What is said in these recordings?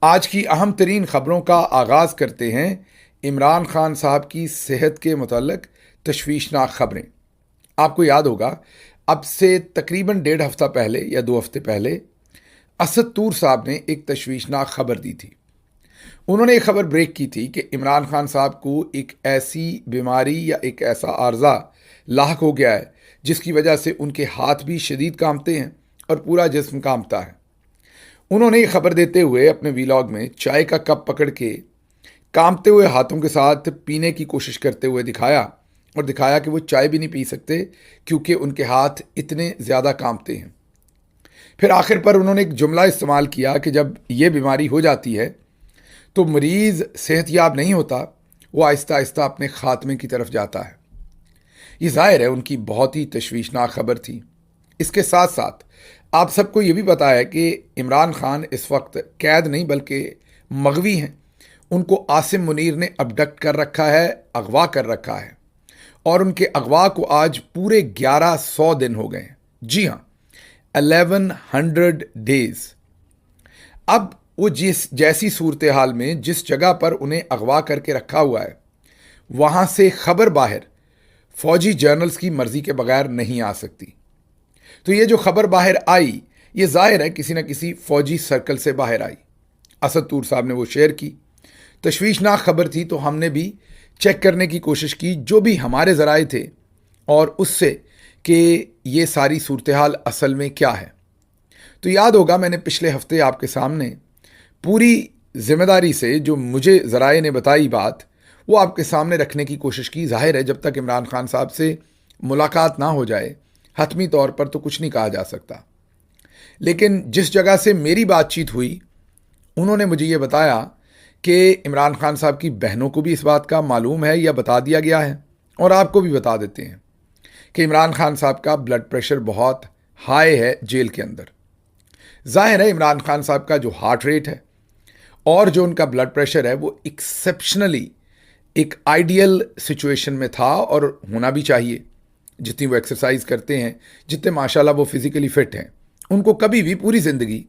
आज की अहम तरीन खबरों का आगाज़ करते हैं इमरान खान साहब की सेहत के मुतल्लिक तशवीशनाक खबरें। आपको याद होगा, अब से तकरीबन 1.5 हफ्ता पहले या 2 हफ्ते पहले असद तूर साहब ने एक तशवीशनाक खबर दी थी। उन्होंने एक खबर ब्रेक की थी कि इमरान खान साहब को एक ऐसी बीमारी या एक ऐसा आर्जा लाहक हो गया है जिसकी वजह से उनके हाथ भी शदीद कांपते हैं और पूरा जिस्म कांपता है। उन्होंने ये खबर देते हुए अपने वीलॉग में चाय का कप पकड़ के कांपते हुए हाथों के साथ पीने की कोशिश करते हुए दिखाया कि वो चाय भी नहीं पी सकते क्योंकि उनके हाथ इतने ज़्यादा कांपते हैं। फिर आखिर पर उन्होंने एक जुमला इस्तेमाल किया कि जब ये बीमारी हो जाती है तो मरीज़ सेहतयाब नहीं होता, वो आहिस्ता आहिस्ता अपने खात्मे की तरफ जाता है। ये ज़ाहिर है उनकी बहुत ही तशवीशनाक खबर थी। इसके साथ साथ आप सबको ये भी पता है कि इमरान खान इस वक्त कैद नहीं बल्कि मगवी हैं। उनको आसिम मुनीर ने अबडक्ट कर रखा है, अगवा कर रखा है, और उनके अगवा को आज पूरे 1100 दिन हो गए हैं। जी हाँ, 1100 डेज। अब वो जिस जैसी सूरत हाल में जिस जगह पर उन्हें अगवा करके रखा हुआ है वहाँ से खबर बाहर फौजी जर्नल्स की मर्जी के बगैर नहीं आ सकती। तो ये जो खबर बाहर आई, ये जाहिर है किसी न किसी फौजी सर्कल से बाहर आई। असद तूर साहब ने वो शेयर की। तशवीशनाक खबर थी तो हमने भी चेक करने की कोशिश की जो भी हमारे ज़राए थे और उससे कि ये सारी सूरत हाल असल में क्या है। तो याद होगा मैंने पिछले हफ्ते आपके सामने पूरी जिम्मेदारी से जो मुझे ज़राए ने बताई बात वो आपके सामने रखने की कोशिश की। जाहिर है जब तक इमरान खान साहब से मुलाकात ना हो जाए हतमी तौर पर तो कुछ नहीं कहा जा सकता। लेकिन जिस जगह से मेरी बातचीत हुई उन्होंने मुझे ये बताया कि इमरान खान साहब की बहनों को भी इस बात का मालूम है या बता दिया गया है, और आपको भी बता देते हैं कि इमरान खान साहब का ब्लड प्रेशर बहुत हाई है जेल के अंदर। जाहिर है इमरान खान साहब का जो हार्ट रेट है और जो उनका ब्लड प्रेशर है वो एक्सेप्शनली एक आइडियल सिचुएशन में था और होना भी चाहिए। जितनी वो एक्सरसाइज करते हैं, जितने माशाल्लाह वो फिज़िकली फ़िट हैं, उनको कभी भी पूरी ज़िंदगी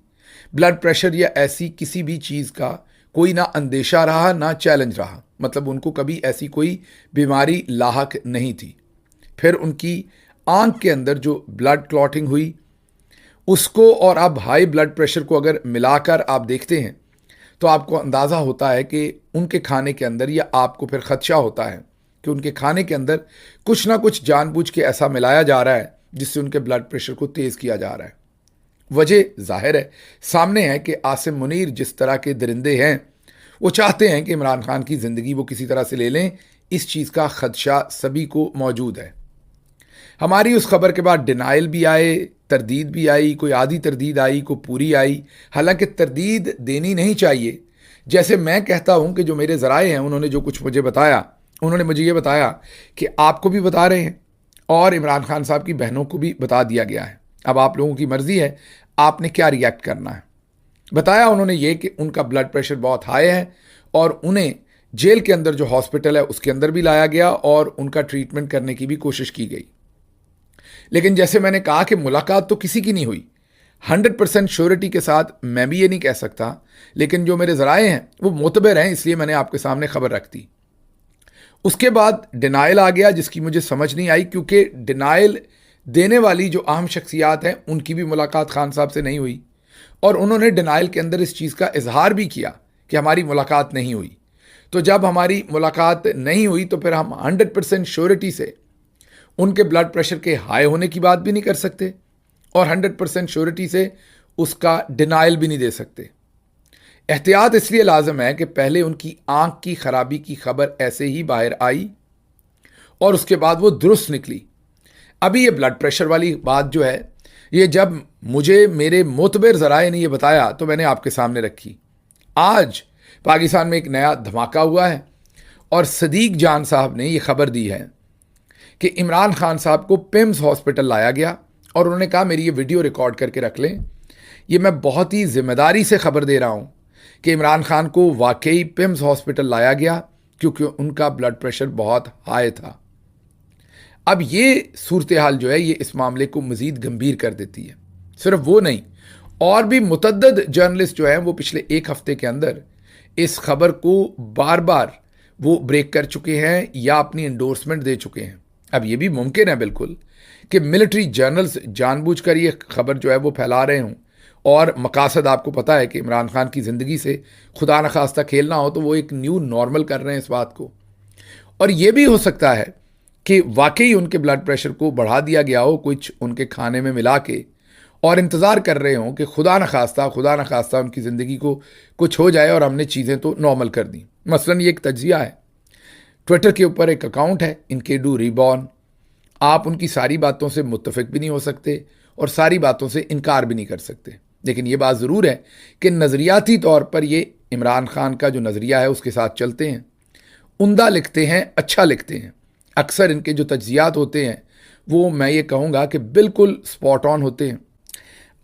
ब्लड प्रेशर या ऐसी किसी भी चीज़ का कोई ना अंदेशा रहा ना चैलेंज रहा। मतलब उनको कभी ऐसी कोई बीमारी लाहक नहीं थी। फिर उनकी आंख के अंदर जो ब्लड क्लॉटिंग हुई उसको और अब हाई ब्लड प्रेशर को अगर मिलाकर आप देखते हैं तो आपको अंदाज़ा होता है कि उनके खाने के अंदर, या आपको फिर खदशा होता है कि उनके खाने के अंदर कुछ ना कुछ जानबूझ के ऐसा मिलाया जा रहा है जिससे उनके ब्लड प्रेशर को तेज़ किया जा रहा है। वजह जाहिर है सामने है कि आसिम मुनीर जिस तरह के दरिंदे हैं वो चाहते हैं कि इमरान खान की ज़िंदगी वो किसी तरह से ले लें। इस चीज़ का खदशा सभी को मौजूद है। हमारी उस खबर के बाद डिनाइल भी आए, तरदीद भी आई, कोई आधी तरदीद आई, कोई पूरी आई। हालांकि तरदीद देनी नहीं चाहिए। जैसे मैं कहता हूं कि जो मेरे ज़राए हैं उन्होंने जो कुछ मुझे बताया, उन्होंने मुझे ये बताया कि आपको भी बता रहे हैं और इमरान खान साहब की बहनों को भी बता दिया गया है। अब आप लोगों की मर्ज़ी है आपने क्या रिएक्ट करना है। बताया उन्होंने ये कि उनका ब्लड प्रेशर बहुत हाई है और उन्हें जेल के अंदर जो हॉस्पिटल है उसके अंदर भी लाया गया और उनका ट्रीटमेंट करने की भी कोशिश की गई। लेकिन जैसे मैंने कहा कि मुलाकात तो किसी की नहीं हुई। 100% श्योरिटी के साथ मैं भी ये नहीं कह सकता, लेकिन जो मेरे ज़राए हैं वो मोतबर हैं, इसलिए मैंने आपके सामने खबर रख दी। उसके बाद डिनाइल आ गया जिसकी मुझे समझ नहीं आई, क्योंकि डिनाइल देने वाली जो अहम शख्सियात हैं उनकी भी मुलाकात खान साहब से नहीं हुई और उन्होंने डिनाइल के अंदर इस चीज़ का इजहार भी किया कि हमारी मुलाकात नहीं हुई। तो जब हमारी मुलाकात नहीं हुई तो फिर हम 100% श्योरिटी से उनके ब्लड प्रेशर के हाई होने की बात भी नहीं कर सकते और 100% श्योरिटी से उसका डिनाइल भी नहीं दे सकते। एहतियात इसलिए लाजम है कि पहले उनकी आंख की खराबी की खबर ऐसे ही बाहर आई और उसके बाद वो दुरुस्त निकली। अभी ये ब्लड प्रेशर वाली बात जो है, ये जब मुझे मेरे मोतबर ज़राए ने ये बताया तो मैंने आपके सामने रखी। आज पाकिस्तान में एक नया धमाका हुआ है और सदीक जान साहब ने ये खबर दी है कि इमरान खान साहब को पिम्स हॉस्पिटल लाया गया और उन्होंने कहा मेरी ये वीडियो रिकॉर्ड करके रख लें। ये मैं बहुत ही ज़िम्मेदारी से खबर दे रहा हूँ कि इमरान खान को वाकई पिम्स हॉस्पिटल लाया गया क्योंकि उनका ब्लड प्रेशर बहुत हाई था। अब ये सूरत हाल जो है ये इस मामले को मज़ीद गंभीर कर देती है। सिर्फ वो नहीं, और भी मुतद्दद जर्नलिस्ट जो हैं वो पिछले एक हफ्ते के अंदर इस खबर को बार बार वो ब्रेक कर चुके हैं या अपनी इंडोर्समेंट दे चुके हैं। अब ये भी मुमकिन है बिल्कुल कि मिलिट्री जर्नल्स जानबूझकर ये खबर जो है वो फैला रहे हों, और मकासद आपको पता है कि इमरान खान की ज़िंदगी से खुदा न खास्ता खेलना हो, तो वो एक न्यू नॉर्मल कर रहे हैं इस बात को। और ये भी हो सकता है कि वाकई उनके ब्लड प्रेशर को बढ़ा दिया गया हो कुछ उनके खाने में मिला के, और इंतज़ार कर रहे हों कि खुदा न खास्ता उनकी ज़िंदगी को कुछ हो जाए और हमने चीज़ें तो नॉर्मल कर दी। मसलन ये एक तज्जिया है, ट्विटर के ऊपर एक अकाउंट है इनकेडू रीबॉर्न। आप उनकी सारी बातों से मुत्तफिक भी नहीं हो सकते और सारी बातों से इनकार भी नहीं कर सकते, लेकिन ये बात ज़रूर है कि नज़रियाती तौर पर ये इमरान खान का जो नज़रिया है उसके साथ चलते हैं, उम्दा लिखते हैं, अच्छा लिखते हैं। अक्सर इनके जो तज्जियात होते हैं वो मैं ये कहूँगा कि बिल्कुल स्पॉट ऑन होते हैं।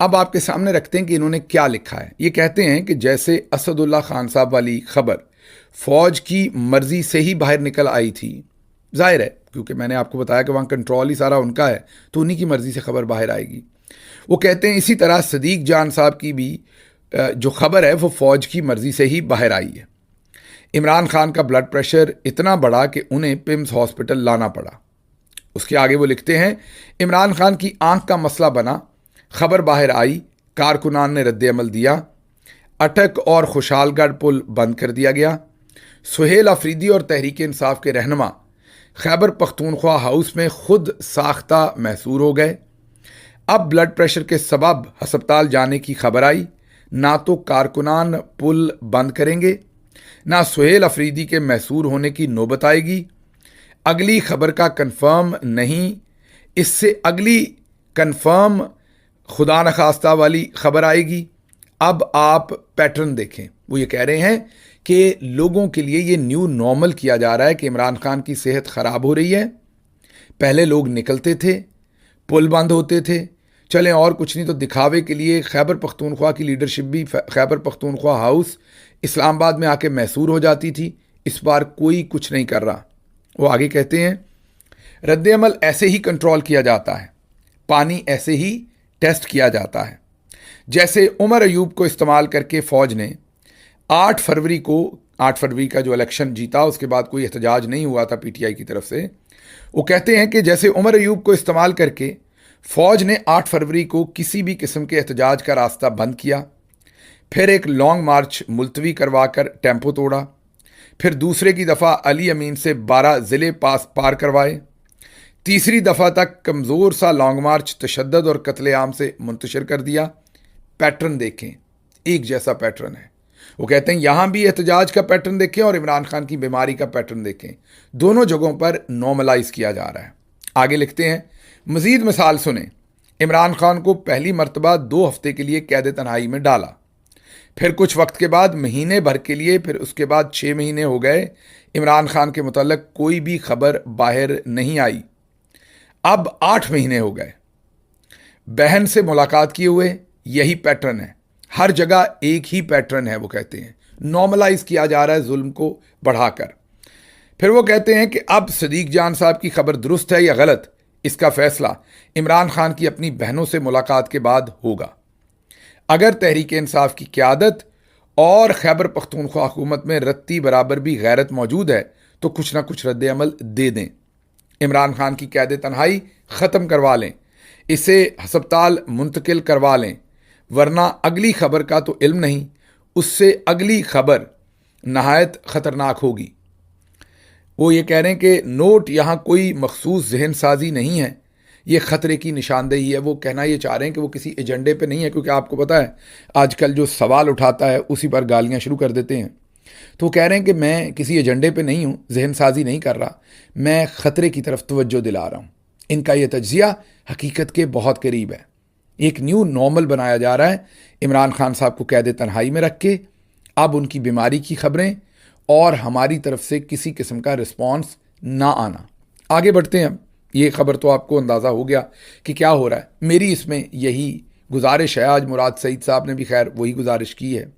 अब आपके सामने रखते हैं कि इन्होंने क्या लिखा है। ये कहते हैं कि जैसे असदुल्ला खान साहब वाली खबर फ़ौज की मर्ज़ी से ही बाहर निकल आई थी, जाहिर है क्योंकि मैंने आपको बताया कि वहाँ कंट्रोल ही सारा उनका है, तो उन्हीं की मर्ज़ी से खबर बाहर आएगी। वो कहते हैं इसी तरह सदीक जान साहब की भी जो खबर है वो फ़ौज की मर्ज़ी से ही बाहर आई है। इमरान खान का ब्लड प्रेशर इतना बढ़ा कि उन्हें पिम्स हॉस्पिटल लाना पड़ा। उसके आगे वो लिखते हैं इमरान खान की आंख का मसला बना, खबर बाहर आई, कारकुनान ने रद्द अमल दिया, अटक और खुशालगढ़ पुल बंद कर दिया गया, सुहेल अफरीदी और तहरीक इंसाफ के रहनुमा खैबर पख्तूनख्वा हाउस में खुद साख्ता महसूर हो गए। अब ब्लड प्रेशर के सबब हस्पताल जाने की खबर आई, ना तो कारकुनान पुल बंद करेंगे ना सुहेल अफरीदी के महसूर होने की नौबत आएगी। अगली खबर का कंफर्म नहीं, इससे अगली कंफर्म खुदा न खास्ता वाली खबर आएगी। अब आप पैटर्न देखें, वो ये कह रहे हैं कि लोगों के लिए ये न्यू नॉर्मल किया जा रहा है कि इमरान खान की सेहत ख़राब हो रही है। पहले लोग निकलते थे, पुल बंद होते थे, चलें और कुछ नहीं तो दिखावे के लिए खैबर पख्तूनख्वा की लीडरशिप भी खैबर पख्तूनख्वा हाउस इस्लामाबाद में आके महसूर हो जाती थी। इस बार कोई कुछ नहीं कर रहा। वो आगे कहते हैं रद्द अमल ऐसे ही कंट्रोल किया जाता है, पानी ऐसे ही टेस्ट किया जाता है। जैसे उमर अयूब को इस्तेमाल करके फ़ौज ने 8 फरवरी का जो इलेक्शन जीता, उसके बाद कोई एहतजाज नहीं हुआ था पीटीआई की तरफ से। वो कहते हैं कि जैसे उमर अयूब को इस्तेमाल करके फ़ौज ने 8 फरवरी को किसी भी किस्म के एहतजाज का रास्ता बंद किया, फिर एक लॉन्ग मार्च मुलतवी करवा कर टेम्पो तोड़ा, फिर दूसरे की दफ़ा अली अमीन से 12 ज़िले पार करवाए, तीसरी दफ़ा तक कमज़ोर सा लॉन्ग मार्च तशद्दुद और कत्लेआम से मुंतशिर कर दिया। पैटर्न देखें, एक जैसा पैटर्न है। वो कहते हैं यहाँ भी एहतजाज का पैटर्न देखें और इमरान खान की बीमारी का पैटर्न देखें, दोनों जगहों पर नॉर्मलाइज किया जा रहा है। आगे लिखते हैं मज़ीद मिसाल सुने, इमरान खान को पहली मरतबा 2 हफ्ते के लिए कैद तन्हाई में डाला, फिर कुछ वक्त के बाद महीने भर के लिए, फिर उसके बाद 6 महीने हो गए, इमरान खान के मुताल्लिक कोई भी खबर बाहर नहीं आई। अब 8 महीने हो गए, बहन से मुलाकात किए हुए, यही पैटर्न है, हर जगह एक ही पैटर्न है। वो कहते हैं नॉर्मलाइज किया जा रहा है जुल्म को बढ़ाकर। फिर वो कहते हैं कि अब सदीक जान साहब की खबर दुरुस्त है या गलत, इसका फैसला इमरान खान की अपनी बहनों से मुलाकात के बाद होगा। अगर तहरीक इंसाफ की क़यादत और खैबर पख्तूनख्वा हुकूमत में रत्ती बराबर भी गैरत मौजूद है तो कुछ ना कुछ रद्द अमल दे दें, इमरान खान की कैद तन्हाई ख़त्म करवा लें, इसे हस्पताल मुंतकिल करवा लें, वरना अगली खबर का तो इल्म नहीं, उससे अगली खबर नहायत ख़तरनाक होगी। वो ये कह रहे हैं कि नोट यहाँ कोई मखसूस जहन साजी नहीं है, ये ख़तरे की निशानदेही है। वो कहना ये चाह रहे हैं कि वो किसी एजेंडे पे नहीं है, क्योंकि आपको पता है आजकल जो सवाल उठाता है उसी पर गालियाँ शुरू कर देते हैं। तो वो कह रहे हैं कि मैं किसी एजेंडे पे नहीं हूँ, जहन साजी नहीं कर रहा, मैं ख़तरे की तरफ तवज्जो दिला रहा हूँ। इनका ये तज्ज़िया हकीकत के बहुत करीब है। एक न्यू नॉर्मल बनाया जा रहा है इमरान खान साहब को कैद तन्हाई में रख के। अब उनकी बीमारी की खबरें और हमारी तरफ से किसी किस्म का रिस्पॉन्स ना आना। आगे बढ़ते हैं। अब ये खबर तो आपको अंदाज़ा हो गया कि क्या हो रहा है। मेरी इसमें यही गुजारिश है, आज मुराद सईद साहब ने भी खैर वही गुजारिश की है,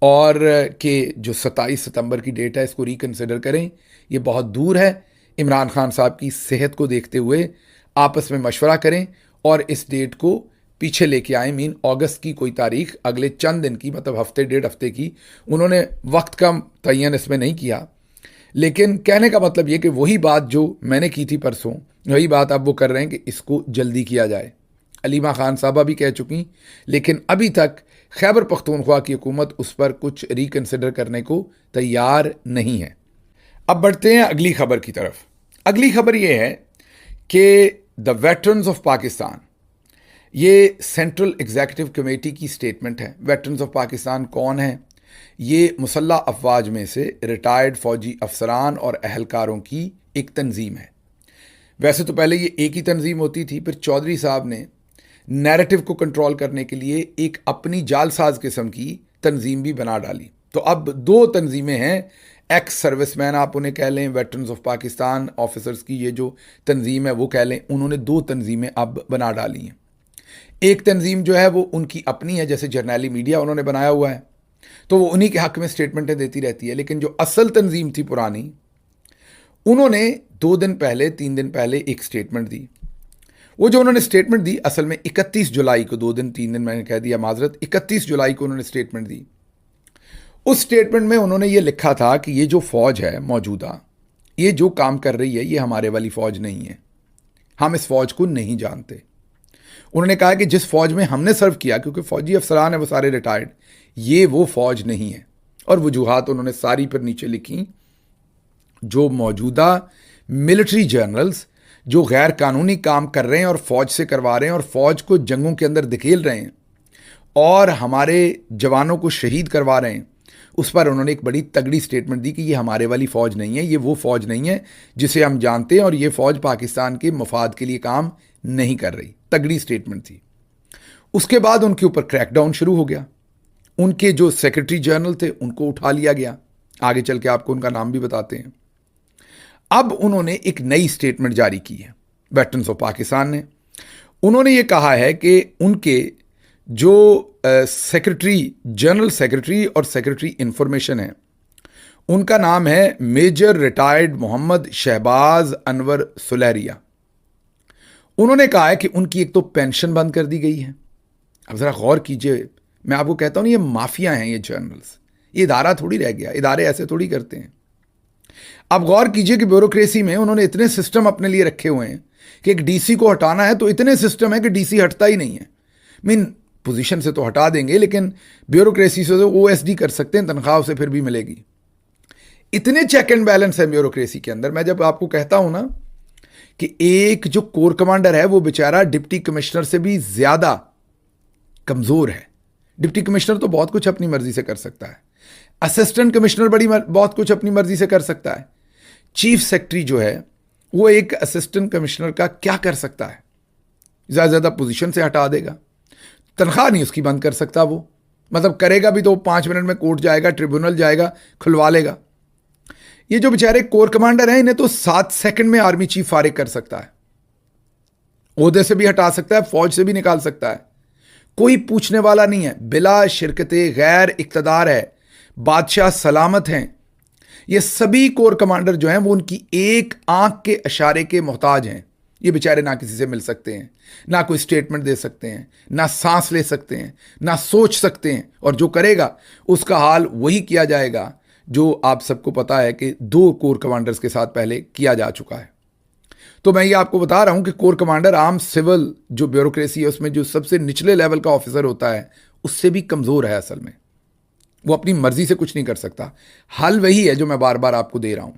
और कि जो 27 सितंबर की डेट है इसको रिकन्सिडर करें, ये बहुत दूर है। इमरान खान साहब की सेहत को देखते हुए आपस में मशवरा करें और इस डेट को पीछे लेके आए, मीन अगस्त की कोई तारीख, अगले चंद दिन की, मतलब हफ्ते डेढ़ हफ्ते की। उन्होंने वक्त का तयन इसमें नहीं किया, लेकिन कहने का मतलब ये कि वही बात जो मैंने की थी परसों, वही बात अब वो कर रहे हैं कि इसको जल्दी किया जाए। अलीमा खान साहबा भी कह चुकी, लेकिन अभी तक खैबर पख्तूनख्वा की हुकूमत उस पर कुछ रिकन्सिडर करने को तैयार नहीं है। अब बढ़ते हैं अगली खबर की तरफ। अगली खबर यह है कि द वेटरन्स ऑफ पाकिस्तान, ये सेंट्रल एग्जीक्यूटिव कमेटी की स्टेटमेंट है। वेटरन्स ऑफ पाकिस्तान कौन है? ये मुसल्लह अफवाज में से रिटायर्ड फौजी अफसरान और अहलकारों की एक तंजीम है। वैसे तो पहले ये एक ही तंजीम होती थी, फिर चौधरी साहब ने नैरेटिव को कंट्रोल करने के लिए एक अपनी जालसाज किस्म की तंजीम भी बना डाली। तो अब दो तंजीमें हैं, एक्स सर्विसमैन आप उन्हें कह लें, वेटरन्स ऑफ पाकिस्तान ऑफिसर्स की ये जो तंजीम है वो कह लें, उन्होंने दो तंजीमें अब बना डाली हैं। एक तंजीम जो है वो उनकी अपनी है, जैसे जर्नैली मीडिया उन्होंने बनाया हुआ है, तो वो उन्हीं के हक में स्टेटमेंटें देती रहती है। लेकिन जो असल तंजीम थी पुरानी, उन्होंने 2 दिन पहले 3 दिन पहले एक स्टेटमेंट दी। वो जो उन्होंने स्टेटमेंट दी असल में 31 जुलाई को, 2 दिन 3 दिन मैंने कह दिया माजरत, 31 जुलाई को उन्होंने स्टेटमेंट दी। उस स्टेटमेंट में उन्होंने ये लिखा था कि ये जो फौज है मौजूदा, ये जो काम कर रही है, ये हमारे वाली फौज नहीं है, हम इस फौज को नहीं जानते। उन्होंने कहा कि जिस फौज में हमने सर्व किया, क्योंकि फौजी अफसरान है वो सारे रिटायर्ड, ये वो फौज नहीं है। और वजूहात उन्होंने सारी पर नीचे लिखी। जो मौजूदा मिलिट्री जनरल्स जो गैर कानूनी काम कर रहे हैं और फौज से करवा रहे हैं और फौज को जंगों के अंदर धकेल रहे हैं और हमारे जवानों को शहीद करवा रहे हैं, उस पर उन्होंने एक बड़ी तगड़ी स्टेटमेंट दी कि ये हमारे वाली फ़ौज नहीं है, ये वो फ़ौज नहीं है जिसे हम जानते हैं, और ये फ़ौज पाकिस्तान के मफाद के लिए काम नहीं कर रही। तगड़ी स्टेटमेंट थी। उसके बाद उनके ऊपर क्रैकडाउन शुरू हो गया। उनके जो सेक्रेटरी जनरल थे उनको उठा लिया गया। आगे चल के आपको उनका नाम भी बताते हैं। अब उन्होंने एक नई स्टेटमेंट जारी की है वेटरन्स ऑफ पाकिस्तान ने। उन्होंने ये कहा है कि उनके जो सेक्रेटरी, जनरल सेक्रेटरी और सेक्रेटरी इंफॉर्मेशन है, उनका नाम है मेजर रिटायर्ड मोहम्मद शहबाज अनवर सुलहरिया। उन्होंने कहा है कि उनकी एक तो पेंशन बंद कर दी गई है। अब ज़रा गौर कीजिए, मैं आपको कहता हूँ ये माफिया हैं ये जनरल्स, ये इदारा थोड़ी रह गया, इदारे ऐसे थोड़ी करते हैं। अब गौर कीजिए कि ब्यूरोक्रेसी में उन्होंने इतने सिस्टम अपने लिए रखे हुए हैं कि एक डीसी को हटाना है तो इतने सिस्टम है कि डीसी हटता ही नहीं है। मीन पोजीशन से तो हटा देंगे, लेकिन ब्यूरोक्रेसी से तो ओएसडी कर सकते हैं, तनख्वाह उसे फिर भी मिलेगी। इतने चेक एंड बैलेंस है ब्यूरोक्रेसी के अंदर। मैं जब आपको कहता हूं ना कि एक जो कोर कमांडर है वो बेचारा डिप्टी कमिश्नर से भी ज्यादा कमजोर है। डिप्टी कमिश्नर तो बहुत कुछ अपनी मर्जी से कर सकता है, असिस्टेंट कमिश्नर बहुत कुछ अपनी मर्जी से कर सकता है। चीफ सेक्रेटरी जो है वो एक असिस्टेंट कमिश्नर का क्या कर सकता है? ज़्यादा से ज़्यादा पोजीशन से हटा देगा, तनख्वाह नहीं उसकी बंद कर सकता वो। मतलब करेगा भी तो 5 मिनट में कोर्ट जाएगा, ट्रिब्यूनल जाएगा, खुलवा लेगा। ये जो बेचारे कोर कमांडर हैं, इन्हें तो 7 सेकंड में आर्मी चीफ फारिग कर सकता है, ओहदे से भी हटा सकता है, फौज से भी निकाल सकता है। कोई पूछने वाला नहीं है। बिला शिरकते गैर इक्तदार है, बादशाह सलामत हैं। ये सभी कोर कमांडर जो हैं वो उनकी एक आंख के इशारे के मोहताज हैं। ये बेचारे ना किसी से मिल सकते हैं, ना कोई स्टेटमेंट दे सकते हैं, ना सांस ले सकते हैं, ना सोच सकते हैं। और जो करेगा उसका हाल वही किया जाएगा जो आप सबको पता है कि 2 कोर कमांडर्स के साथ पहले किया जा चुका है। तो मैं ये आपको बता रहा हूं कि कोर कमांडर आम सिविल जो ब्यूरोक्रेसी है उसमें जो सबसे निचले लेवल का ऑफिसर होता है उससे भी कमज़ोर है। असल में वो अपनी मर्जी से कुछ नहीं कर सकता। हल वही है जो मैं बार बार आपको दे रहा हूं।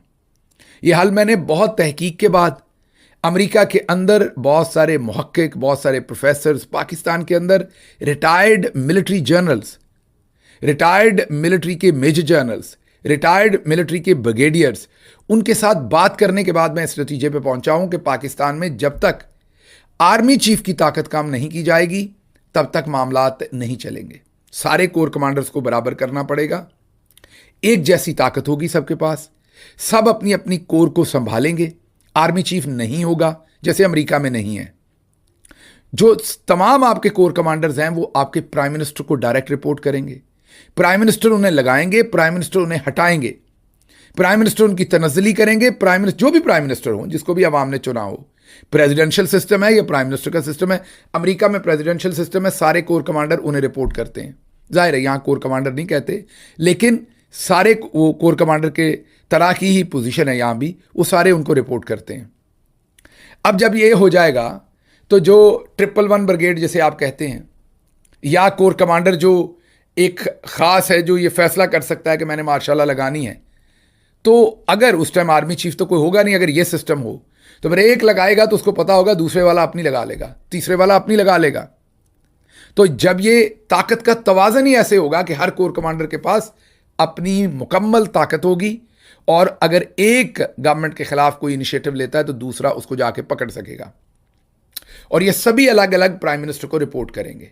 ये हल मैंने बहुत तहकीक के बाद, अमेरिका के अंदर बहुत सारे मुहक्किक, बहुत सारे प्रोफेसर्स, पाकिस्तान के अंदर retired military generals, retired military के मेजर जनरल्स, रिटायर्ड मिलिट्री के ब्रिगेडियर्स, उनके साथ बात करने के बाद मैं इस नतीजे पे पहुंचा हूं कि पाकिस्तान में जब तक आर्मी चीफ की ताकत काम नहीं की जाएगी तब तक मामलात नहीं चलेंगे। सारे कोर कमांडर्स को बराबर करना पड़ेगा, एक जैसी ताकत होगी सबके पास, सब अपनी अपनी कोर को संभालेंगे। आर्मी चीफ नहीं होगा जैसे अमेरिका में नहीं है। जो तमाम आपके कोर कमांडर्स हैं वो आपके प्राइम मिनिस्टर को डायरेक्ट रिपोर्ट करेंगे। प्राइम मिनिस्टर उन्हें लगाएंगे, प्राइम मिनिस्टर उन्हें हटाएंगे, प्राइम मिनिस्टर उनकी तनज़्ज़ुली करेंगे। प्राइम मिनिस्टर जो भी प्राइम मिनिस्टर हो, जिसको भी अवाम ने चुना हो, प्रेसिडेंशियल सिस्टम है या प्राइम मिनिस्टर का सिस्टम है। अमेरिका में प्रेसिडेंशियल सिस्टम है, सारे कोर कमांडर उन्हें रिपोर्ट करते हैं। जाहिर है यहाँ कोर कमांडर नहीं कहते, लेकिन सारे वो कोर कमांडर के तरह की ही पोजीशन है यहाँ भी, वो सारे उनको रिपोर्ट करते हैं। अब जब ये हो जाएगा तो जो 111 ब्रिगेड जैसे आप कहते हैं, या कोर कमांडर जो एक ख़ास है जो ये फैसला कर सकता है कि मैंने मार्शल लॉ लगानी है, तो अगर उस टाइम आर्मी चीफ तो कोई होगा नहीं, अगर ये सिस्टम हो तो फिर एक लगाएगा तो उसको पता होगा दूसरे वाला अपनी लगा लेगा, तीसरे वाला अपनी लगा लेगा। तो जब ये ताकत का तवाज़न ही ऐसे होगा कि हर कोर कमांडर के पास अपनी मुकम्मल ताकत होगी, और अगर एक गवर्नमेंट के खिलाफ कोई इनिशिएटिव लेता है तो दूसरा उसको जाके पकड़ सकेगा, और ये सभी अलग अलग प्राइम मिनिस्टर को रिपोर्ट करेंगे।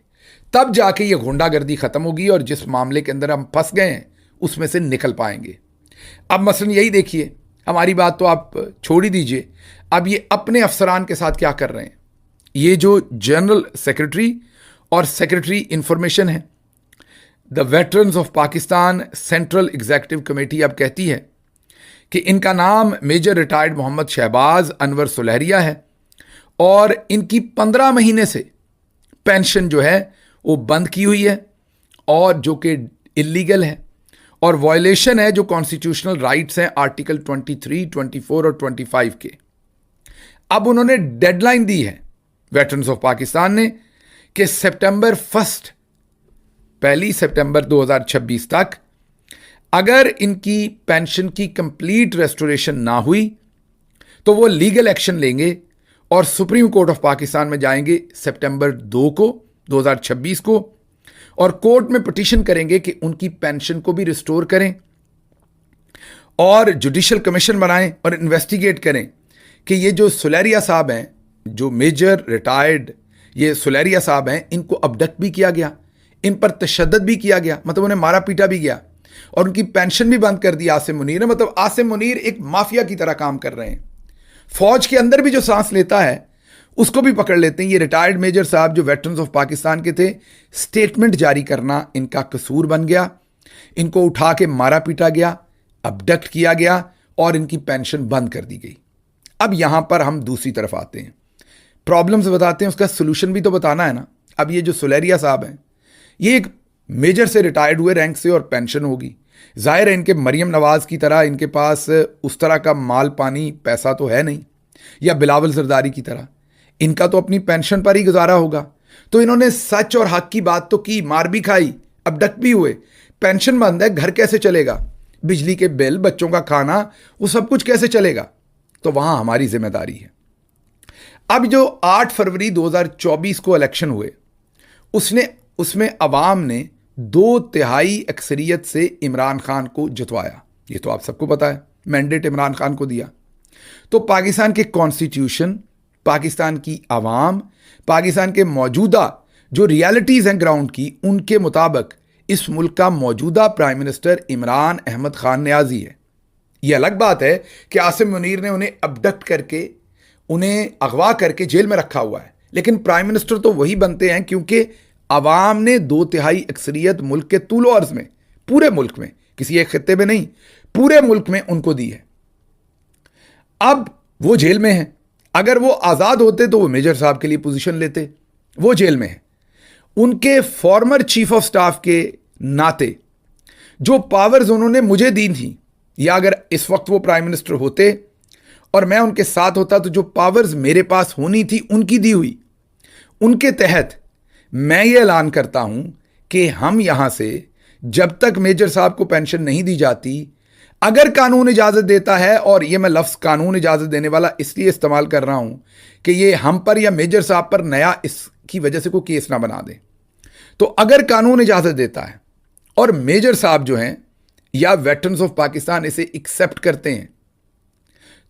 तब जाके ये गुंडागर्दी खत्म होगी और जिस मामले के अंदर हम फंस गए हैं उसमें से निकल पाएंगे। अब मसलन यही देखिए, हमारी बात तो आप छोड़ ही दीजिए, अब ये अपने अफसरान के साथ क्या कर रहे हैं। ये जो जनरल सेक्रेटरी और सेक्रेटरी इंफॉर्मेशन है, the veterans of Pakistan central executive committee अब कहती है कि इनका नाम मेजर रिटायर्ड मोहम्मद शहबाज अनवर सुलहरिया है, और इनकी 15 महीने से पेंशन जो है वो बंद की हुई है, और जो कि इलीगल है और वायलेशन है जो कॉन्स्टिट्यूशनल राइट्स हैं आर्टिकल 23, 24 और 25 के। अब उन्होंने डेडलाइन दी है वेटरन्स ऑफ पाकिस्तान ने कि सितंबर 1 सितंबर 2026 तक अगर इनकी पेंशन की कंप्लीट रेस्टोरेशन ना हुई तो वो लीगल एक्शन लेंगे और सुप्रीम कोर्ट ऑफ पाकिस्तान में जाएंगे सितंबर 2 को 2026 को, और कोर्ट में पिटीशन करेंगे कि उनकी पेंशन को भी रिस्टोर करें, और जुडिशियल कमीशन बनाएं और इन्वेस्टिगेट करें कि ये जो सुलहरिया साहब हैं, जो मेजर रिटायर्ड ये सुलहरिया साहब हैं, इनको अबडक्ट भी किया गया, इन पर तशद्दुद भी किया गया, मतलब उन्हें मारा पीटा भी गया, और उनकी पेंशन भी बंद कर दी आसिम मुनीर ने। मतलब आसिम मुनीर एक माफिया की तरह काम कर रहे हैं। फौज के अंदर भी जो सांस लेता है उसको भी पकड़ लेते हैं। ये रिटायर्ड मेजर साहब जो वेटरन्स ऑफ पाकिस्तान के थे, स्टेटमेंट जारी करना इनका कसूर बन गया, इनको उठा के मारा पीटा गया, अबडक्ट किया गया और इनकी पेंशन बंद कर दी गई। अब यहां पर हम दूसरी तरफ आते हैं, प्रॉब्लम्स बताते हैं, उसका सोल्यूशन भी तो बताना है ना। अब ये जो सुलहरिया साहब हैं, ये एक मेजर से रिटायर्ड हुए रैंक से, और पेंशन होगी। जाहिर है इनके मरियम नवाज की तरह इनके पास उस तरह का माल पानी पैसा तो है नहीं, या बिलावल जरदारी की तरह इनका तो अपनी पेंशन पर ही गुजारा होगा। तो इन्होंने सच और हक की बात तो की, मार भी खाई, अबडक्ट भी हुए, पेंशन बंद है, घर कैसे चलेगा, बिजली के बिल, बच्चों का खाना, वो सब कुछ कैसे चलेगा। तो वहां हमारी जिम्मेदारी है। अब जो 8 फरवरी 2024 को इलेक्शन हुए, उसमें अवाम ने 2/3 अक्सरियत से इमरान खान को जितवाया। ये तो आप सबको पता है, मैंडेट इमरान खान को दिया। तो पाकिस्तान के कॉन्स्टिट्यूशन, पाकिस्तान की आवाम, पाकिस्तान के मौजूदा जो रियलिटीज़ हैं ग्राउंड की, उनके मुताबिक इस मुल्क का मौजूदा प्राइम मिनिस्टर इमरान अहमद खान न्याजी है। यह अलग बात है कि आसिम मुनीर ने उन्हें अबडक्ट करके, उन्हें अगवा करके जेल में रखा हुआ है, लेकिन प्राइम मिनिस्टर तो वही बनते हैं क्योंकि आवाम ने 2/3 अक्सरियत मुल्क के तूलो अर्ज में, पूरे मुल्क में, किसी एक खित्ते में नहीं, पूरे मुल्क में उनको दी है। अब वो जेल में हैं। अगर वो आज़ाद होते तो वो मेजर साहब के लिए पोजीशन लेते, वो जेल में हैं। उनके फॉर्मर चीफ ऑफ स्टाफ के नाते जो पावर्स उन्होंने मुझे दी थी, या अगर इस वक्त वो प्राइम मिनिस्टर होते और मैं उनके साथ होता, तो जो पावर्स मेरे पास होनी थी उनकी दी हुई, उनके तहत मैं ये ऐलान करता हूं कि हम यहां से जब तक मेजर साहब को पेंशन नहीं दी जाती, अगर कानून इजाज़त देता है, और ये मैं लफ्ज़ कानून इजाज़त देने वाला इसलिए इस्तेमाल कर रहा हूं कि ये हम पर या मेजर साहब पर नया इसकी वजह से कोई केस ना बना दे, तो अगर कानून इजाज़त देता है और मेजर साहब जो हैं या वेटरन्स ऑफ पाकिस्तान इसे एक्सेप्ट करते हैं,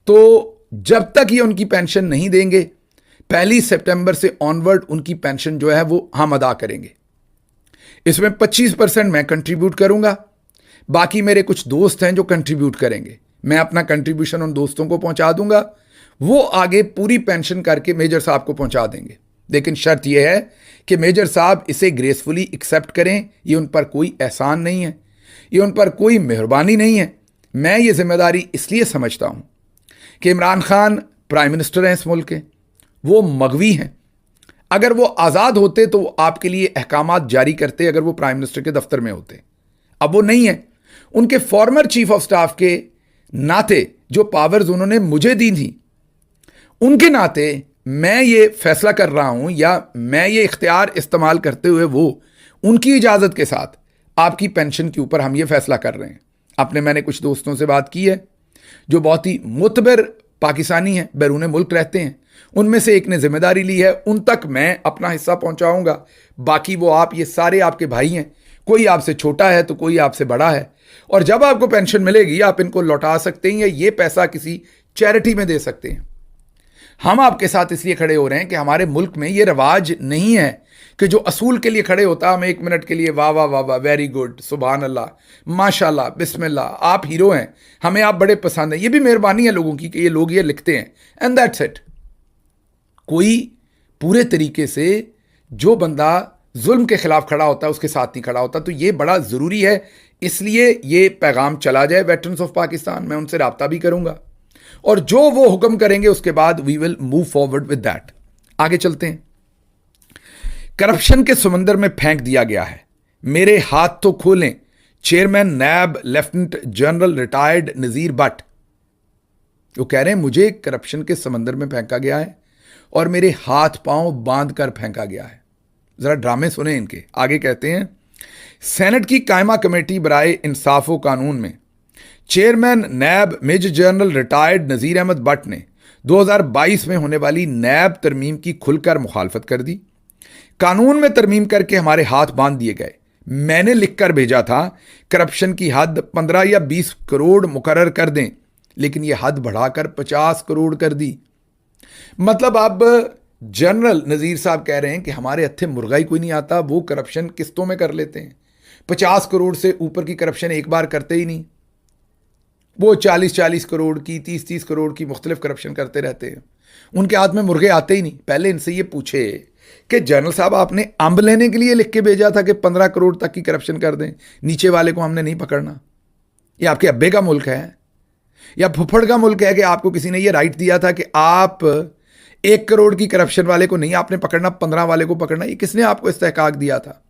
तो जब तक ये उनकी पेंशन नहीं देंगे, 1 सितंबर से ऑनवर्ड उनकी पेंशन जो है वो हम अदा करेंगे। इसमें 25% मैं कंट्रीब्यूट करूंगा, बाकी मेरे कुछ दोस्त हैं जो कंट्रीब्यूट करेंगे। मैं अपना कंट्रीब्यूशन उन दोस्तों को पहुंचा दूंगा, वो आगे पूरी पेंशन करके मेजर साहब को पहुंचा देंगे। लेकिन शर्त यह है कि मेजर साहब इसे ग्रेसफुली एक्सेप्ट करें। ये उन पर कोई एहसान नहीं है, ये उन पर कोई मेहरबानी नहीं है। मैं ये जिम्मेदारी इसलिए समझता हूं कि इमरान खान प्राइम मिनिस्टर हैं इस मुल्क के, वो मगवी हैं। अगर वो आज़ाद होते तो वो आपके लिए अहकामात जारी करते अगर वो प्राइम मिनिस्टर के दफ्तर में होते। अब वो नहीं है। उनके फॉर्मर चीफ ऑफ स्टाफ के नाते जो पावर्स उन्होंने मुझे दी थी, उनके नाते मैं ये फैसला कर रहा हूं या मैं ये इख्तियार इस्तेमाल करते हुए वो उनकी इजाज़त के साथ आपकी पेंशन के ऊपर हम ये फैसला कर रहे हैं। मैंने कुछ दोस्तों से बात की है जो बहुत ही मुतबर पाकिस्तानी हैं, बैरून मुल्क रहते हैं। उनमें से एक ने जिम्मेदारी ली है, उन तक मैं अपना हिस्सा पहुंचाऊंगा। बाकी वो आप ये सारे आपके भाई हैं, कोई आपसे छोटा है तो कोई आपसे बड़ा है। और जब आपको पेंशन मिलेगी आप इनको लौटा सकते हैं या ये पैसा किसी चैरिटी में दे सकते हैं। हम आपके साथ इसलिए खड़े हो रहे हैं कि हमारे मुल्क में ये रवाज नहीं है कि जो असूल के लिए खड़े होता है हम 1 मिनट के लिए वाह वाह वाह वाह, वेरी गुड, सुभान अल्लाह, माशाल्लाह, बिस्मिल्लाह, आप हीरो हैं, हमें आप बड़े पसंद हैं। ये भी मेहरबानी है लोगों की कि ये लोग ये लिखते हैं, एंड दैट्स इट। कोई पूरे तरीके से जो बंदा जुल्म के खिलाफ खड़ा होता है उसके साथ नहीं खड़ा होता। तो ये बड़ा ज़रूरी है, इसलिए ये पैगाम चला जाए वेटरन्स ऑफ पाकिस्तान। मैं उनसे रब्ता भी करूंगा और जो वो हुक्म करेंगे उसके बाद we will move forward with that. आगे चलते हैं। करप्शन के समंदर में फेंक दिया गया है, मेरे हाथ तो खोलें, चेयरमैन नैब लेफ्टिनेंट जनरल रिटायर्ड नज़ीर भट्ट। वो कह रहे हैं मुझे करप्शन के समंदर में फेंका गया है और मेरे हाथ पांव बांध कर फेंका गया है। जरा ड्रामे सुने इनके। आगे कहते हैं, सेनेट की कायमा कमेटी बराए इंसाफ व कानून में चेयरमैन नैब मेजर जनरल रिटायर्ड नज़ीर अहमद भट्ट ने 2022 में होने वाली नैब तरमीम की खुलकर मुखालफत कर दी। कानून में तरमीम करके हमारे हाथ बांध दिए गए। मैंने लिखकर भेजा था करप्शन की हद 15 या 20 करोड़ मुकर्रर कर दें, लेकिन यह हद बढ़ाकर 50 करोड़ कर दी। मतलब अब जनरल नज़ीर साहब कह रहे हैं कि हमारे हत्थे मुर्गा ही कोई नहीं आता, वो करप्शन किस्तों में कर लेते हैं। 50 करोड़ से ऊपर की करप्शन एक बार करते ही नहीं, वो 40-40 करोड़ की, 30-30 करोड़ की मुख्तलिफ करप्शन करते रहते हैं। उनके हाथ में मुर्गे आते ही नहीं। पहले इनसे ये पूछे कि जनरल साहब आपने अंब लेने के लिए लिख के भेजा था कि 15 करोड़ तक की करप्शन कर दें, नीचे वाले को हमने नहीं पकड़ना। ये आपके अब्बे का मुल्क है या फुफड़ का मुल्क है कि आपको किसी ने ये राइट दिया था कि आप 1 करोड़ की करप्शन वाले को नहीं आपने पकड़ना, 15 वाले को पकड़ना? ये किसने आपको इस्तेहकाक दिया था?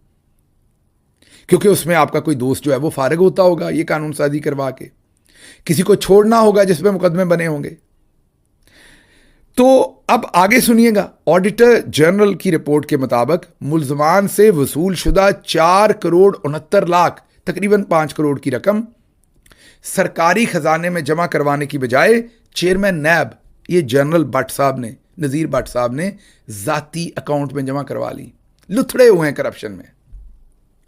क्योंकि उसमें आपका कोई दोस्त जो है वो फारिग होता होगा ये कानून साजी करवा के, किसी को छोड़ना होगा जिसमें मुकदमे बने होंगे। तो अब आगे सुनिएगा। ऑडिटर जनरल की रिपोर्ट के मुताबिक मुल्जमान से वसूल शुदा 4 करोड़ 69 लाख, तकरीबन 5 करोड़ की रकम सरकारी खजाने में जमा करवाने की बजाय चेयरमैन नैब, ये जनरल भट्ट साहब ने, नज़ीर भट्ट साहब ने जाती अकाउंट में जमा करवा ली। लुथड़े हुए हैं करप्शन में,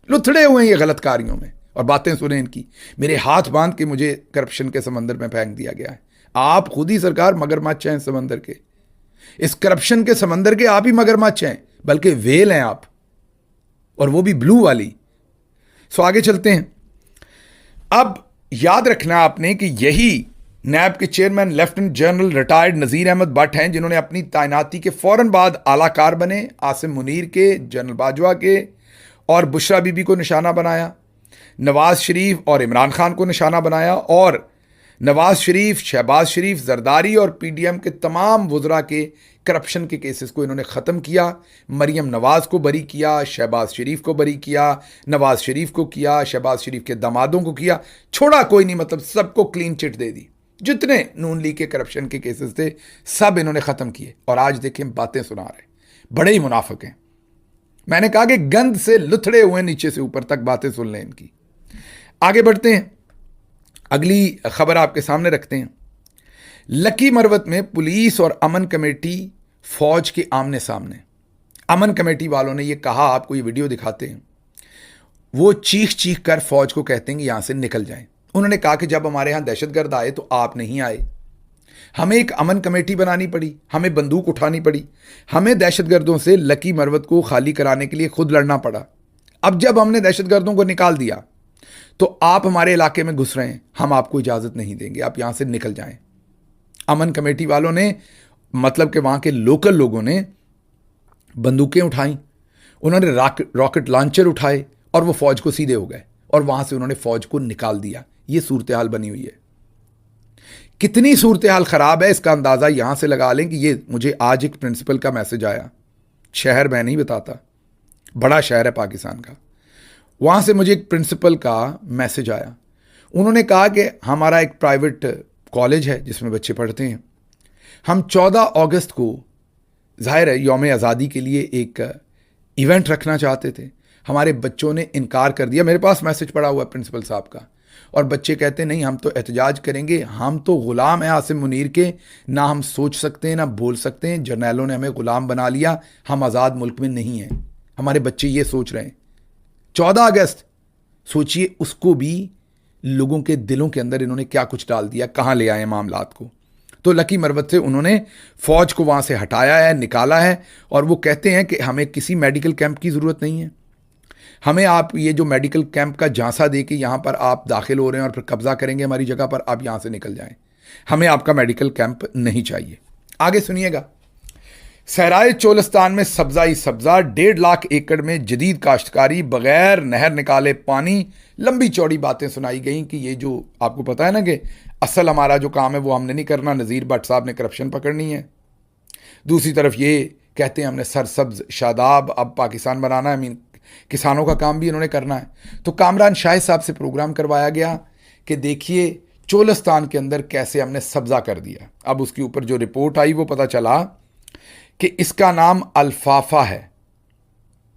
लुथड़े हुए हैं ये गलत कार्यों में। और बातें सुने इनकी, मेरे हाथ बांध के मुझे करप्शन के समंदर में फेंक दिया गया है। आप खुद ही सरकार मगरमच्छ हैं समंदर के, इस करप्शन के समंदर के आप ही मगरमच्छ हैं, बल्कि वेल हैं आप, और वो भी ब्लू वाली। सो आगे चलते हैं। अब याद रखना आपने कि यही नैब के चेयरमैन लेफ्टिनेंट जनरल रिटायर्ड नज़ीर अहमद भट्ट हैं जिन्होंने अपनी तैनाती के फौरन बाद आलाकार बने आसिम मुनीर के, जनरल बाजवा के और बुशरा बीबी को निशाना बनाया, नवाज शरीफ और इमरान खान को निशाना बनाया, और नवाज शरीफ, शहबाज शरीफ, जरदारी और पीडीएम के तमाम वुज़रा के करप्शन के केसेस को इन्होंने ख़त्म किया। मरियम नवाज को बरी किया, शहबाज शरीफ को बरी किया, नवाज शरीफ को किया, शहबाज शरीफ के दामादों को किया, छोड़ा कोई नहीं, मतलब सबको क्लीन चिट दे दी। जितने नून लीग के करप्शन के केसेस थे सब इन्होंने ख़त्म किए। और आज देखें बातें सुना रहे, बड़े ही मुनाफिक हैं। मैंने कहा कि गंद से लुथड़े हुए नीचे से ऊपर तक बातें सुन लें इनकी। आगे बढ़ते हैं, अगली खबर आपके सामने रखते हैं। लकी मरवत में पुलिस और अमन कमेटी फौज के आमने सामने। अमन कमेटी वालों ने यह कहा, आपको ये वीडियो दिखाते हैं, वो चीख चीख कर फौज को कहते हैं कि यहां से निकल जाएं। उन्होंने कहा कि जब हमारे यहां दहशतगर्द आए तो आप नहीं आए, हमें एक अमन कमेटी बनानी पड़ी, हमें बंदूक उठानी पड़ी, हमें दहशतगर्दों से लकी मरवत को खाली कराने के लिए खुद लड़ना पड़ा। अब जब हमने दहशतगर्दों को निकाल दिया तो आप हमारे इलाके में घुस रहे हैं, हम आपको इजाज़त नहीं देंगे, आप यहां से निकल जाएं। अमन कमेटी वालों ने, मतलब कि वहां के लोकल लोगों ने बंदूकें उठाई, उन्होंने रॉकेट लॉन्चर उठाए और वो फौज को सीधे हो गए और वहां से उन्होंने फौज को निकाल दिया। ये सूरत हाल बनी हुई है। कितनी सूरत हाल ख़राब है इसका अंदाज़ा यहाँ से लगा लें कि ये मुझे आज एक प्रिंसिपल का मैसेज आया, शहर मैं नहीं बताता, बड़ा शहर है पाकिस्तान का, वहाँ से मुझे एक प्रिंसिपल का मैसेज आया। उन्होंने कहा कि हमारा एक प्राइवेट कॉलेज है जिसमें बच्चे पढ़ते हैं, हम 14 अगस्त को ज़ाहिर है यौम आज़ादी के लिए एक इवेंट रखना चाहते थे, हमारे बच्चों ने इनकार कर दिया। मेरे पास मैसेज पड़ा हुआ है प्रिंसिपल साहब का, और बच्चे कहते नहीं हम तो एहतजाज करेंगे, हम तो ग़ुलाम हैं आसिम मुनीर के, ना हम सोच सकते हैं ना बोल सकते हैं, जर्नैलों ने हमें ग़ुलाम बना लिया, हम आज़ाद मुल्क में नहीं हैं। हमारे बच्चे ये सोच रहे हैं। 14 अगस्त सोचिए, उसको भी लोगों के दिलों के अंदर इन्होंने क्या कुछ डाल दिया, कहाँ ले आए मामलात को। तो लकी मरवत से उन्होंने फ़ौज को वहाँ से हटाया है, निकाला है, और वो कहते हैं कि हमें किसी मेडिकल कैंप की ज़रूरत नहीं है, हमें आप ये जो मेडिकल कैंप का झांसा दे के यहाँ पर आप दाखिल हो रहे हैं और फिर कब्ज़ा करेंगे हमारी जगह पर, आप यहाँ से निकल जाएं, हमें आपका मेडिकल कैंप नहीं चाहिए। आगे सुनिएगा। सहराए चोलस्तान में सब्ज़ा ही सब्ज़ा, 1.5 लाख एकड़ में जदीद काश्तकारी, बग़ैर नहर निकाले पानी। लंबी चौड़ी बातें सुनाई गई कि ये जो आपको पता है ना कि असल हमारा जो काम है वो हमने नहीं करना, नज़ीर भट्ट साहब ने करप्शन पकड़नी है। दूसरी तरफ ये कहते हैं हमने सरसब्ज शादाब अब पाकिस्तान बनाना है, मीन किसानों का काम भी इन्होंने करना है। तो कामरान शाहिद साहब से प्रोग्राम करवाया गया कि देखिए चोलस्तान के अंदर कैसे हमने सब्ज़ा कर दिया। अब उसके ऊपर जो रिपोर्ट आई वो पता चला कि इसका नाम अल्फाफा है,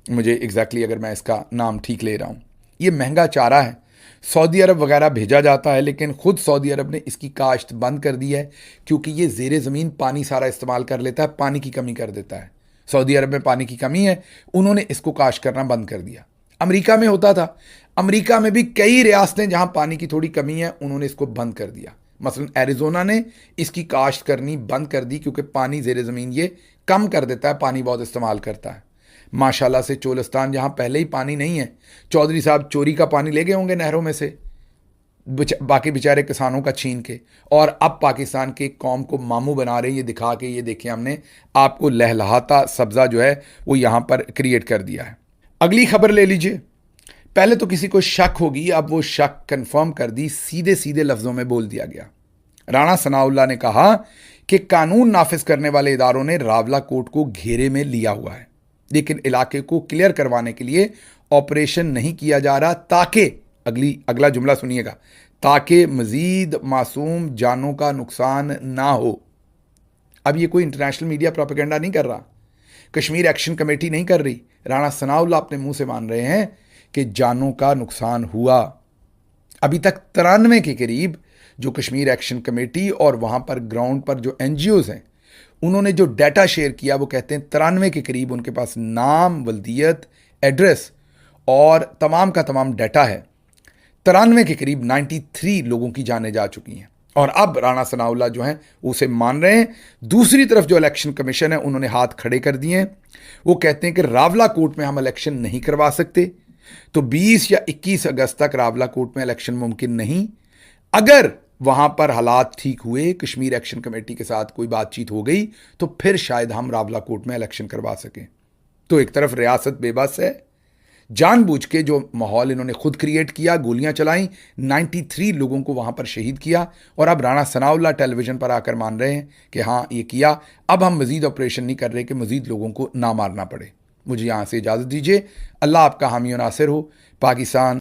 मुझे एग्जैक्टली अगर मैं इसका नाम ठीक ले रहा हूँ। ये महंगा चारा है, सऊदी अरब वगैरह भेजा जाता है, लेकिन ख़ुद सऊदी अरब ने इसकी काश्त बंद कर दी है क्योंकि ये ज़ेरे ज़मीन पानी सारा इस्तेमाल कर लेता है, पानी की कमी कर देता है। सऊदी अरब में पानी की कमी है, उन्होंने इसको काश्त करना बंद कर दिया। अमेरिका में होता था, अमेरिका में भी कई रियासतें जहाँ पानी की थोड़ी कमी है उन्होंने इसको बंद कर दिया। मसलन एरिज़ोना ने इसकी काश्त करनी बंद कर दी क्योंकि पानी ज़ेरे ज़मीन ये कम कर देता है, पानी बहुत इस्तेमाल करता है। माशाल्लाह से चोलस्तान जहाँ पहले ही पानी नहीं है, चौधरी साहब चोरी का पानी ले गए होंगे नहरों में से, बाकी बेचारे किसानों का छीन के, और अब पाकिस्तान के कौम को मामू बना रहे हैं, ये दिखा के ये देखें हमने आपको लहलहाता सब्ज़ा जो है वो यहाँ पर क्रिएट कर दिया है। अगली खबर ले लीजिए। पहले तो किसी को शक होगी, अब वो शक कंफर्म कर दी, सीधे सीधे लफ्ज़ों में बोल दिया गया। राणा सनाउल्लाह ने कहा कि कानून नाफिज करने वाले इदारों ने रावला कोर्ट को घेरे में लिया हुआ है, लेकिन इलाके को क्लियर करवाने के लिए ऑपरेशन नहीं किया जा रहा ताकि, अगला जुमला सुनिएगा, ताकि मज़ीद मासूम जानों का नुकसान ना हो। अब ये कोई इंटरनेशनल मीडिया प्रोपेगेंडा नहीं कर रहा, कश्मीर एक्शन कमेटी नहीं कर रही, राणा सनाउल्लाह अपने मुंह से मान रहे हैं कि जानों का नुकसान हुआ। अभी तक 93 के करीब जो कश्मीर एक्शन कमेटी और वहाँ पर ग्राउंड पर जो NGOs हैं उन्होंने जो डाटा शेयर किया वो कहते हैं 93 के करीब उनके पास नाम, वल्दियत, एड्रेस और तमाम का तमाम डाटा है। 93 के करीब 93 लोगों की जानें जा चुकी हैं, और अब राणा सनाउल्लाह जो हैं उसे मान रहे हैं। दूसरी तरफ जो इलेक्शन कमीशन है उन्होंने हाथ खड़े कर दिए हैं, वो कहते हैं कि रावला कोर्ट में हम इलेक्शन नहीं करवा सकते, तो 20 या 21 अगस्त तक रावला कोर्ट में इलेक्शन मुमकिन नहीं। अगर वहाँ पर हालात ठीक हुए, कश्मीर एक्शन कमेटी के साथ कोई बातचीत हो गई, तो फिर शायद हम रावला कोर्ट में इलेक्शन करवा सकें। तो एक तरफ रियासत बेबस है, जानबूझ के जो माहौल इन्होंने खुद क्रिएट किया, गोलियां चलाई, 93 लोगों को वहाँ पर शहीद किया, और अब राणा सनाउल्लाह टेलीविज़न पर आकर मान रहे हैं कि हाँ ये किया, अब हम मज़ीद ऑपरेशन नहीं कर रहे कि मज़ीद लोगों को ना मारना पड़े। मुझे यहाँ से इजाज़त दीजिए। अल्लाह आपका हामी और नासिर हो। पाकिस्तान